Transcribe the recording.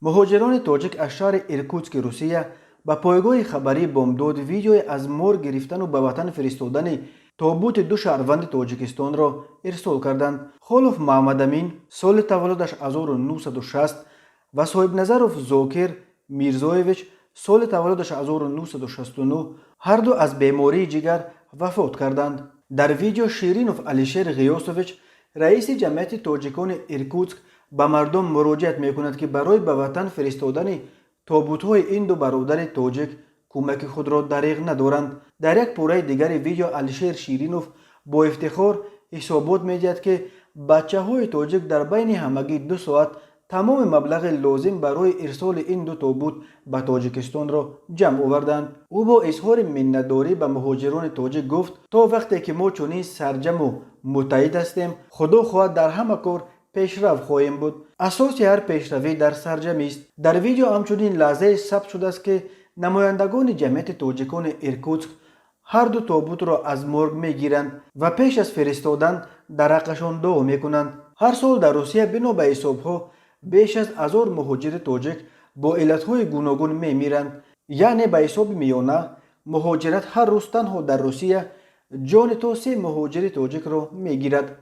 مهاجران تاجیک از شهر ایرکوتسک روسیه به پایگاه خبری بامداد ویدیوی از مرگ گرفتن و به وطن فرستادن تابوت دو شهروند تاجیکستان را ارسال کردند. خالف محمد امین سال تولدش 1960 و صاحب نظرов زاکر میرزایویچ سال تولدش 1969 هر دو از بیماری جگر وفات کردند. در ویدیو شیرینوف علیشیر غیاسوویچ رئیس جمعیت تاجیکان ایرکوتسک به مردم مراجعت میکند که برای به وطن فرستادن تابوت‌های این دو برادر تاجیک کمک خود را دریغ ندارند. در یک پاره دیگر ویدیو علیشیر شیرینوف با افتخار حسابات میدهد که بچه‌های تاجیک در بین همگی 2 ساعت تمام مبلغ لازم برای ارسال این دو تابوت به تاجیکستان را جمع آوردند. او با اظهار منتداری به مهاجران تاجیک گفت تا وقتی که ما چنین سرجم و متحد هستیم خدا خواهد در همه کار پیشرفت خواهیم بود. اساس هر پیشروی در سرجمی است. در ویدیو همچنین لحظه ثبت شده است که نمایندگان جمعیت تاجیکان ایرکوتسک هر دو تابوت را از مرگ میگیرند و پیش از فرستادن در حقشان دعا میکنند. هر سال در روسیه بنا به حسابها بیش از 1000 مهاجر تاجیک با علتهای گوناگون میمیرند. یعنی به حساب میانه مهاجرت هر روز تنها در روسیه جان تا 3 مهاجر تاجیک را میگیرد.